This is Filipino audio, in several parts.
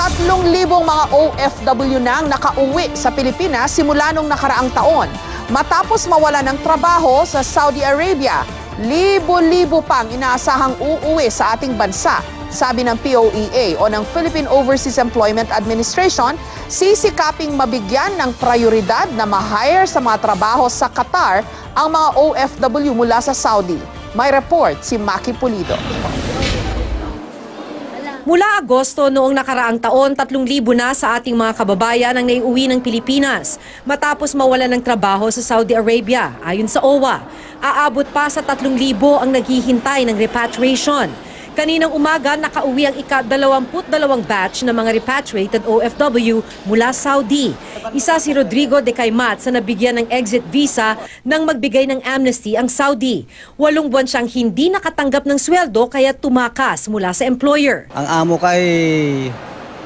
3,000 mga OFW na ang nakauwi sa Pilipinas simula nung nakaraang taon. Matapos mawala ng trabaho sa Saudi Arabia, libo-libo pang inaasahang uuwi sa ating bansa. Sabi ng POEA o ng Philippine Overseas Employment Administration, sisikaping mabigyan ng prioridad na ma-hire sa mga trabaho sa Qatar ang mga OFW mula sa Saudi. May report si Maki Pulido. Mula Agosto noong nakaraang taon, 3,000 na sa ating mga kababayan ang naiuwi ng Pilipinas matapos mawalan ng trabaho sa Saudi Arabia. Ayon sa OWA, aabot pa sa 3,000 ang naghihintay ng repatriation. Kaninang umaga, nakauwi ang ika-22 batch ng mga repatriated OFW mula Saudi. Isa si Rodrigo de Caymat sa nabigyan ng exit visa nang magbigay ng amnesty ang Saudi. 8 buwan siyang hindi nakatanggap ng sweldo kaya tumakas mula sa employer. Ang amo kay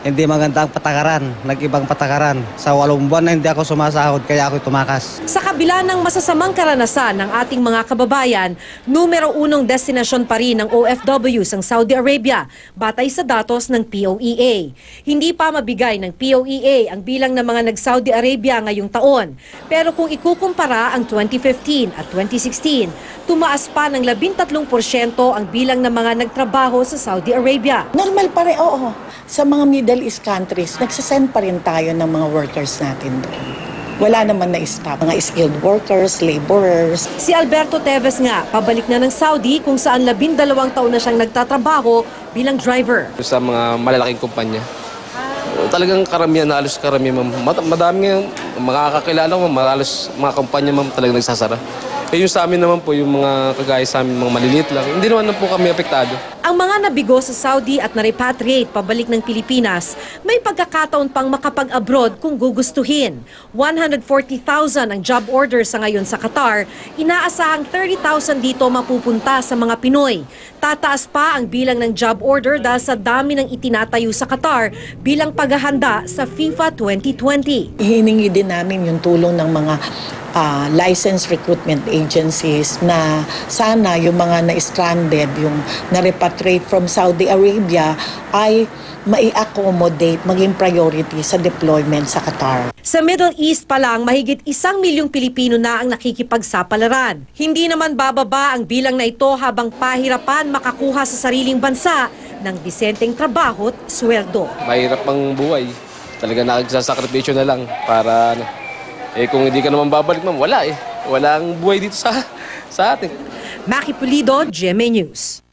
hindi magandang patakaran, nag-ibang patakaran. Sa 8 buwan na hindi ako sumasahod kaya ako tumakas. Sa kabila ng masasamang karanasan ng ating mga kababayan, numero 1 destinasyon pa rin ng OFWs ang Saudi Arabia, batay sa datos ng POEA. Hindi pa mabigay ng POEA ang bilang ng mga nag-Saudi Arabia ngayong taon. Pero kung ikukumpara ang 2015 at 2016, tumaas pa ng 13% ang bilang ng mga nagtrabaho sa Saudi Arabia. Normal pa rin, oo. Sa mga Middle East countries, nagsasend pa rin tayo ng mga workers natin doon. Wala naman na-stop. Mga skilled workers, laborers. Si Alberto Teves nga, pabalik na ng Saudi kung saan 12 taon na siyang nagtatrabaho bilang driver. Sa mga malalaking kumpanya, talagang karamihan, halos karamihan, madami nga mga kakilala ko, halos mga kumpanya talagang nagsasara. Eh yung sa amin naman po, yung mga kagaya sa amin, mga maliliit lang, hindi naman po kami apektado. Ang mga nabigo sa Saudi at na-repatriate pabalik ng Pilipinas, may pagkakataon pang makapag-abroad kung gugustuhin. 140,000 ang job order sa ngayon sa Qatar, inaasahang 30,000 dito mapupunta sa mga Pinoy. Tataas pa ang bilang ng job order dahil sa dami ng itinatayo sa Qatar bilang paghahanda sa FIFA 2020. Hiningi din namin yung tulong ng mga licensed recruitment agencies na sana yung mga na-stranded, yung na-repatriate from Saudi Arabia ay mai-accommodate, maging priority sa deployment sa Qatar. Sa Middle East pa lang, mahigit 1 milyong Pilipino na ang nakikipagsapalaran. Hindi naman bababa ang bilang na ito habang pahirapan makakuha sa sariling bansa ng disenteng trabaho at sweldo. Mahirap ang buhay. Talaga nagsasakripisyo na lang para kung hindi ka naman babalik, ma'am, wala eh. Walang buhay dito sa atin. Maki Pulido, GMA News.